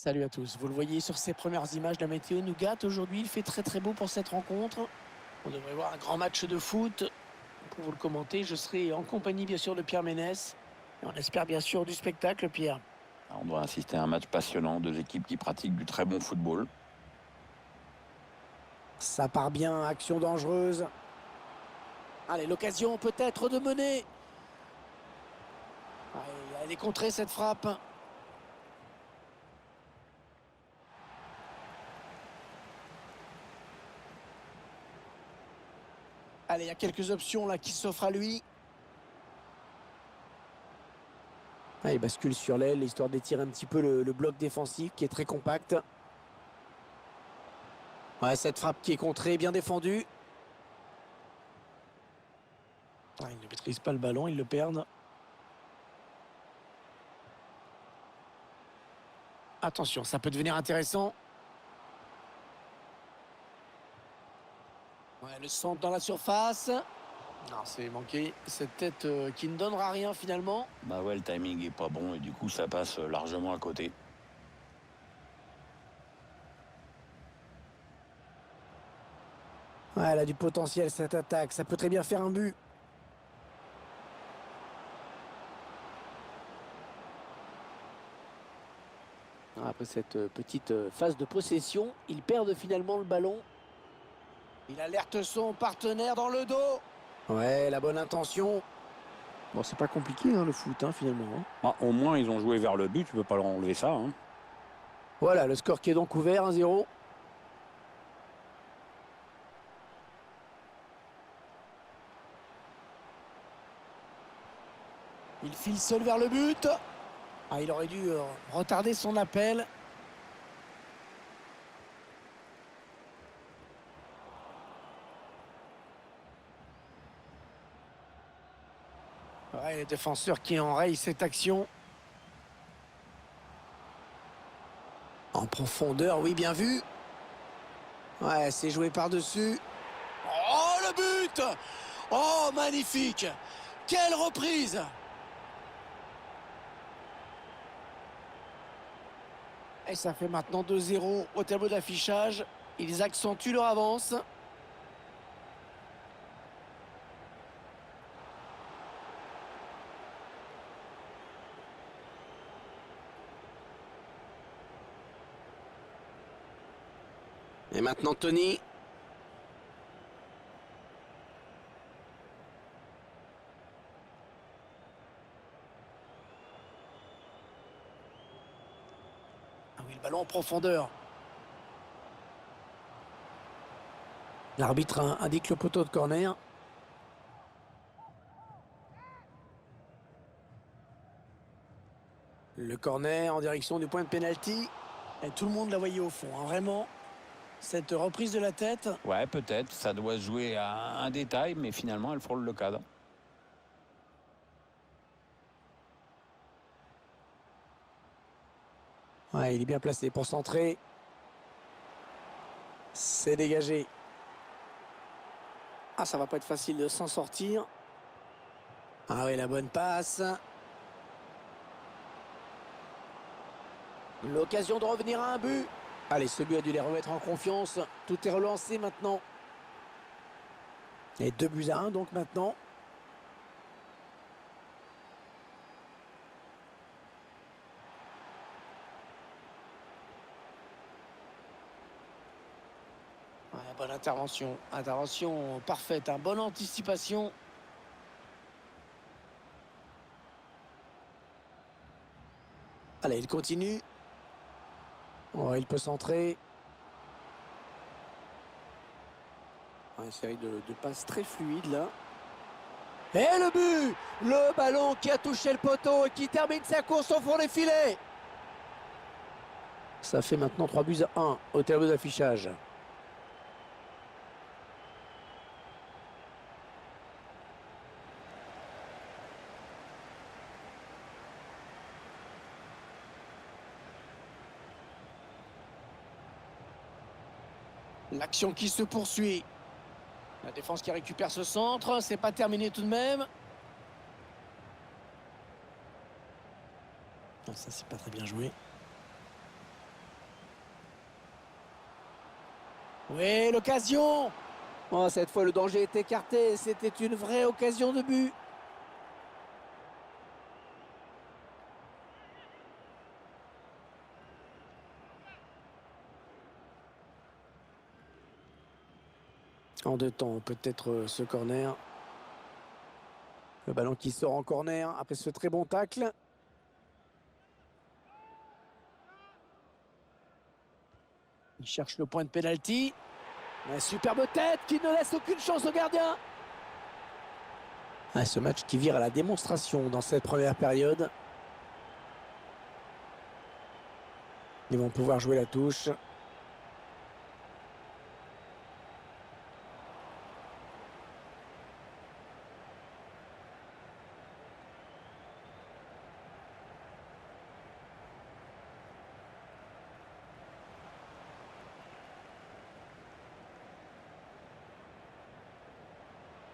Salut à tous. Vous le voyez sur ces premières images, la météo nous gâte. Aujourd'hui, il fait très très beau pour cette rencontre. On devrait voir un grand match de foot. Pour vous le commenter, je serai en compagnie bien sûr de Pierre Ménès. Et on espère bien sûr du spectacle, Pierre. On doit assister à un match passionnant, deux équipes qui pratiquent du très bon football. Ça part bien, action dangereuse. Allez, l'occasion peut-être de mener. Allez, elle est contrée cette frappe. Allez, il y a quelques options là qui s'offrent à lui. Ah, il bascule sur l'aile, histoire d'étirer un petit peu le bloc défensif qui est très compact. Ouais, cette frappe qui est contrée, bien défendue. Ah, ils ne maîtrisent pas le ballon, ils le perdent. Attention, ça peut devenir intéressant. Ouais, le centre dans la surface. Non, c'est manqué. Cette tête qui ne donnera rien finalement. Bah ouais, le timing est pas bon et du coup ça passe largement à côté. Ouais, elle a du potentiel cette attaque. Ça peut très bien faire un but. Après cette petite phase de possession, ils perdent finalement le ballon. Il alerte son partenaire dans le dos. Ouais, la bonne intention. Bon, c'est pas compliqué hein, le foot finalement, hein. Ah, au moins ils ont joué vers le but, tu peux pas leur enlever ça, hein. Voilà, le score qui est donc ouvert, 1-0. Il file seul vers le but. Ah, il aurait dû retarder son appel. Ouais, le défenseur qui enraye cette action. En profondeur, oui, bien vu. Ouais, c'est joué par-dessus. Oh, le but! Oh, magnifique! Quelle reprise! Et ça fait maintenant 2-0 au tableau d'affichage. Ils accentuent leur avance. Et maintenant Tony. Ah oui, le ballon en profondeur. L'arbitre indique le poteau de corner. Le corner en direction du point de pénalty. Et tout le monde la voyait au fond, hein, vraiment. Cette reprise de la tête. Ouais, peut-être, ça doit se jouer à un détail, mais finalement elle frôle le cadre. Ouais, il est bien placé pour centrer. C'est dégagé. Ah, ça va pas être facile de s'en sortir. Ah oui, la bonne passe. L'occasion de revenir à un but. Allez, ce but a dû les remettre en confiance. Tout est relancé maintenant. Et 2-1 donc maintenant. Ouais, bonne intervention. Intervention parfaite. Bonne anticipation. Allez, il continue. Ouais, il peut centrer. Ouais, une série de passes très fluides là. Et le but! Le ballon qui a touché le poteau et qui termine sa course au fond des filets. Ça fait maintenant 3-1 au tableau d'affichage. L'action qui se poursuit. La défense qui récupère ce centre. C'est pas terminé tout de même. Non, ça, c'est pas très bien joué. Oui, l'occasion. Oh, cette fois, le danger est écarté. C'était une vraie occasion de but. En deux temps, peut-être ce corner. Le ballon qui sort en corner après ce très bon tacle. Il cherche le point de pénalty. La superbe tête qui ne laisse aucune chance au gardien. Ah, ce match qui vire à la démonstration dans cette première période. Ils vont pouvoir jouer la touche.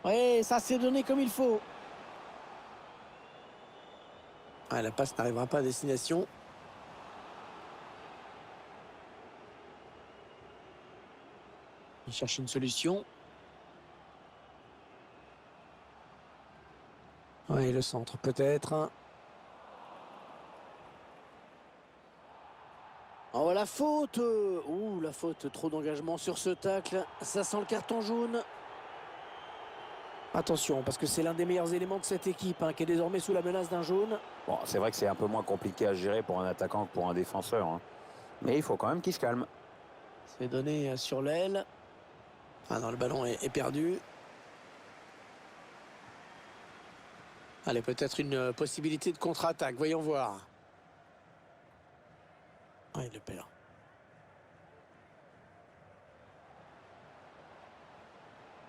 Oui, ça s'est donné comme il faut. Ah, la passe n'arrivera pas à destination. Il cherche une solution. Oui, le centre peut-être. Oh, la faute. Ouh, la faute. Trop d'engagement sur ce tacle. Ça sent le carton jaune. Attention, parce que c'est l'un des meilleurs éléments de cette équipe qui est désormais sous la menace d'un jaune. Bon, c'est vrai que c'est un peu moins compliqué à gérer pour un attaquant que pour un défenseur, hein. Mais il faut quand même qu'il se calme. C'est donné sur l'aile. Ah non, le ballon est perdu. Allez, peut-être une possibilité de contre-attaque. Voyons voir. Ah, il le perd.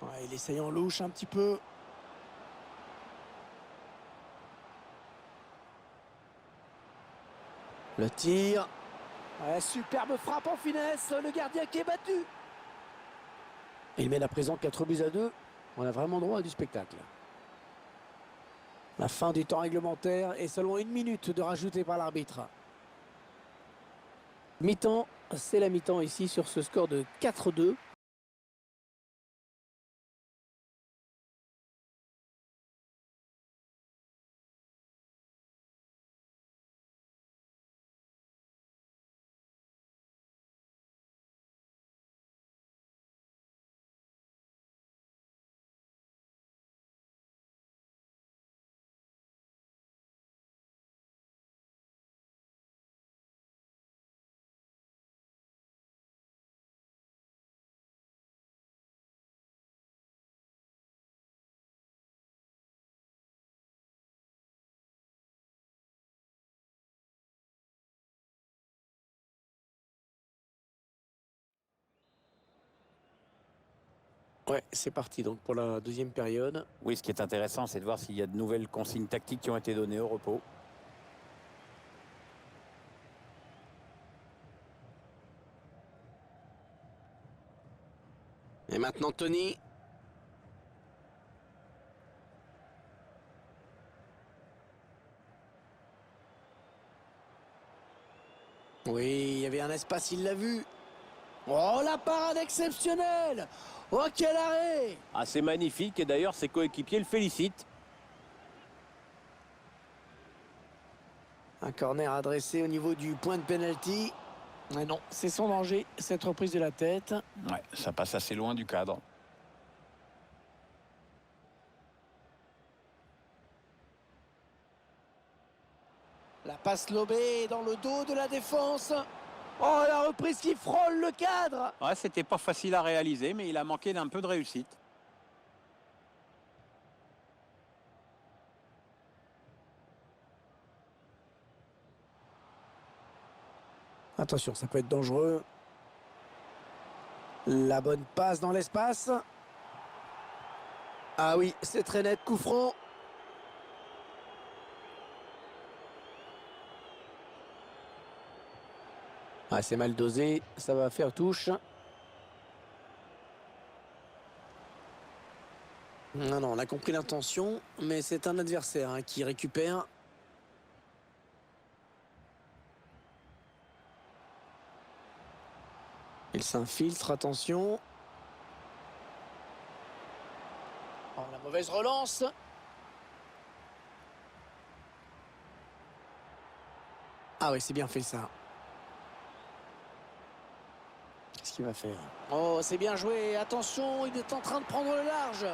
Ouais, il essaye en louche un petit peu. Le tir. Ouais, superbe frappe en finesse. Le gardien qui est battu. Il mène à présent 4-2. On a vraiment droit à du spectacle. La fin du temps réglementaire et seulement 1 minute de rajouter par l'arbitre. Mi-temps, c'est la mi-temps ici sur ce score de 4-2. Ouais, c'est parti donc pour la deuxième période. Oui, ce qui est intéressant, c'est de voir s'il y a de nouvelles consignes tactiques qui ont été données au repos. Et maintenant Tony. Oui, il y avait un espace, il l'a vu. Oh, la parade exceptionnelle. Oh, quel arrêt. Ah, c'est magnifique et d'ailleurs ses coéquipiers le félicitent. Un corner adressé au niveau du point de pénalty. Mais non, c'est son danger, cette reprise de la tête. Ouais, ça passe assez loin du cadre. La passe lobée dans le dos de la défense. Oh, la reprise qui frôle le cadre. Ouais, c'était pas facile à réaliser, mais il a manqué d'un peu de réussite. Attention, ça peut être dangereux. La bonne passe dans l'espace. Ah oui, c'est très net, coup franc. Ah, c'est mal dosé, ça va faire touche. Non, non, on a compris l'intention, mais c'est un adversaire qui récupère. Il s'infiltre, attention. Oh, la mauvaise relance. Ah oui, c'est bien fait ça. Qu'est-ce qu'il va faire? Oh, c'est bien joué. Attention, il est en train de prendre le large.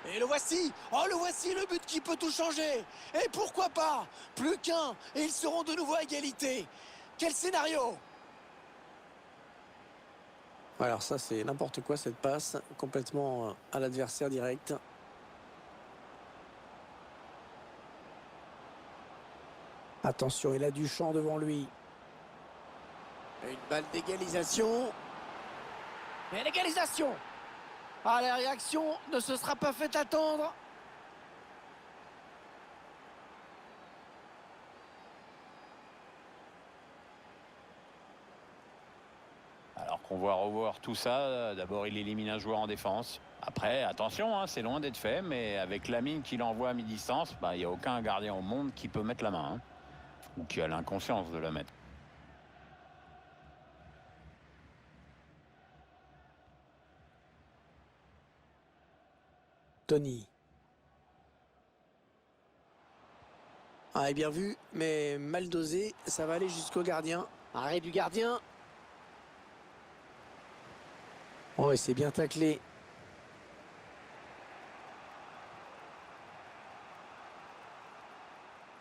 Et le voici. Oh, le voici, le but qui peut tout changer. Et pourquoi pas? Plus qu'un. Et ils seront de nouveau à égalité. Quel scénario! Alors ça, c'est n'importe quoi, cette passe. Complètement à l'adversaire direct. Attention, il a du champ devant lui. Une balle d'égalisation. Et l'égalisation! Ah, la réaction ne se sera pas fait attendre. Alors qu'on voit revoir tout ça, d'abord il élimine un joueur en défense. Après, attention, hein, c'est loin d'être fait, mais avec la mine qu'il envoie à mi-distance, il n'y a aucun gardien au monde qui peut mettre la main. Hein, ou qui a l'inconscience de la mettre. Tony. Ah, bien vu, mais mal dosé. Ça va aller jusqu'au gardien. Arrêt du gardien. Oh, et c'est bien taclé.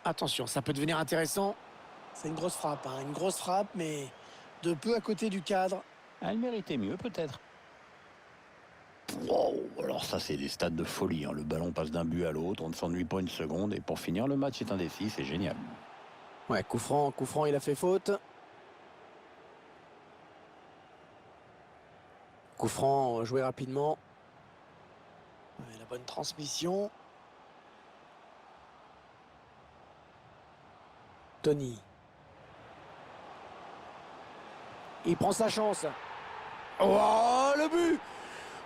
Attention, ça peut devenir intéressant. C'est une grosse frappe, hein, une grosse frappe, mais de peu à côté du cadre. Elle méritait mieux peut-être. Wow, alors ça c'est des stats de folie. Hein. Le ballon passe d'un but à l'autre, on ne s'ennuie pas une seconde. Et pour finir, le match est indécis, c'est génial. Ouais, coup franc, il a fait faute. Coup franc, joué rapidement. Ouais, la bonne transmission. Tony. Il prend sa chance. Oh, le but!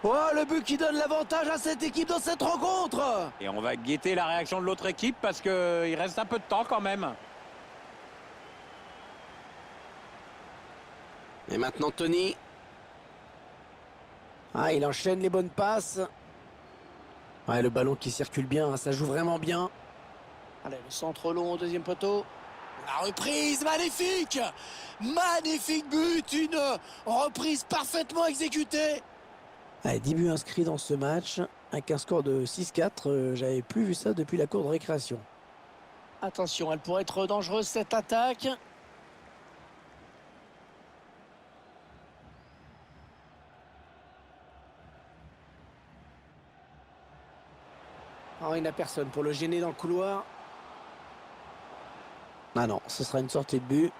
Oh, le but qui donne l'avantage à cette équipe dans cette rencontre! Et on va guetter la réaction de l'autre équipe parce qu'il reste un peu de temps quand même. Et maintenant Tony. Ah, il enchaîne les bonnes passes. Ouais, le ballon qui circule bien, hein, ça joue vraiment bien. Allez, le centre long au deuxième poteau. La reprise, magnifique! Magnifique but, une reprise parfaitement exécutée. Allez, 10 buts inscrits dans ce match, avec un score de 6-4. J'avais plus vu ça depuis la cour de récréation. Attention, elle pourrait être dangereuse cette attaque. Oh, il n'a personne pour le gêner dans le couloir. Ah non, ce sera une sortie de but.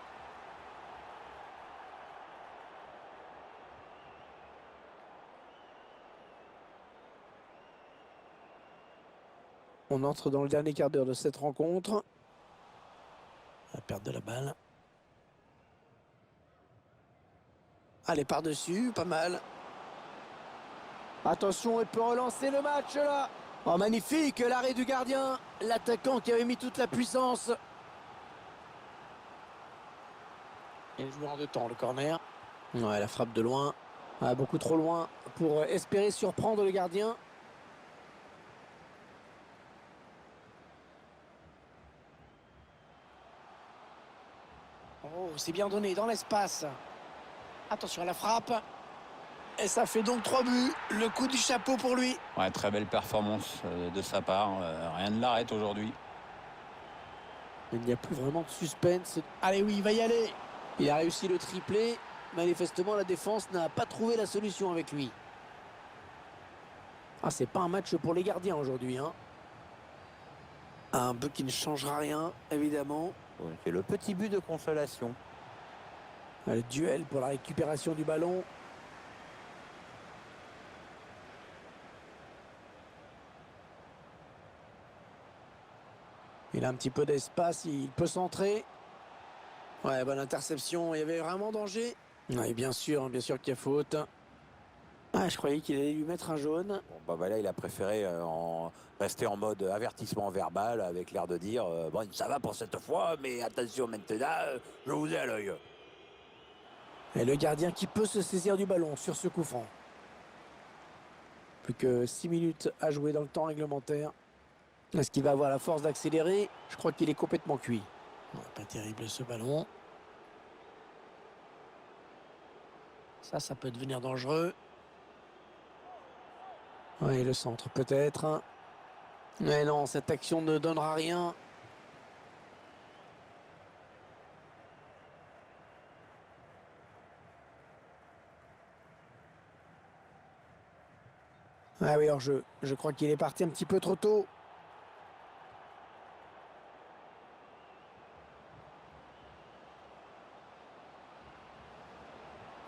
On entre dans le dernier quart d'heure de cette rencontre. La perte de la balle. Allez, par-dessus, pas mal. Attention, il peut relancer le match là. Oh, magnifique, l'arrêt du gardien. L'attaquant qui avait mis toute la puissance. Et le joueur de temps, le corner. Ouais, la frappe de loin. Ah, beaucoup trop loin pour espérer surprendre le gardien. Oh, c'est bien donné dans l'espace. Attention à la frappe. Et ça fait donc 3 buts. Le coup du chapeau pour lui. Ouais, très belle performance de sa part. Rien ne l'arrête aujourd'hui. Il n'y a plus vraiment de suspense. Allez, oui, il va y aller. Il a réussi le triplé. Manifestement, la défense n'a pas trouvé la solution avec lui. Ah, c'est pas un match pour les gardiens aujourd'hui, hein. Un but qui ne changera rien, évidemment. Ouais, c'est le petit but de consolation. Le duel pour la récupération du ballon. Il a un petit peu d'espace, il peut centrer. Ouais, bonne interception, il y avait vraiment danger. Ouais, bien sûr qu'il y a faute. Ah, je croyais qu'il allait lui mettre un jaune. Bon, là, il a préféré rester en mode avertissement verbal avec l'air de dire bon, ça va pour cette fois, mais attention maintenant, je vous ai à l'œil. Et le gardien qui peut se saisir du ballon sur ce coup franc. Plus que 6 minutes à jouer dans le temps réglementaire. Est-ce qu'il va avoir la force d'accélérer? Je crois qu'il est complètement cuit. Pas terrible ce ballon. Ça peut devenir dangereux. Oui, le centre peut-être. Mais non, cette action ne donnera rien. Ah oui, alors je crois qu'il est parti un petit peu trop tôt.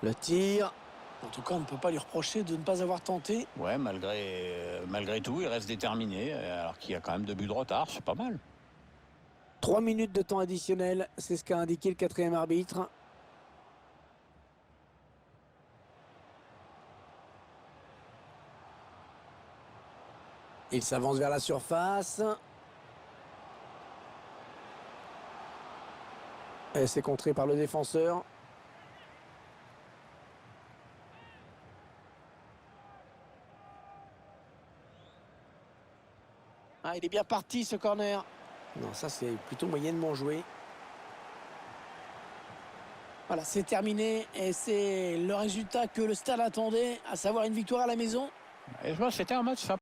Le tir. En tout cas, on ne peut pas lui reprocher de ne pas avoir tenté. Ouais, malgré tout, il reste déterminé, alors qu'il y a quand même 2 buts de retard, c'est pas mal. 3 minutes de temps additionnel, c'est ce qu'a indiqué le 4e arbitre. Il s'avance vers la surface. Et c'est contré par le défenseur. Ah, il est bien parti ce corner. Non, ça c'est plutôt moyennement joué. Voilà, c'est terminé et c'est le résultat que le Stade attendait, à savoir une victoire à la maison. Et je vois, c'était un match sympa.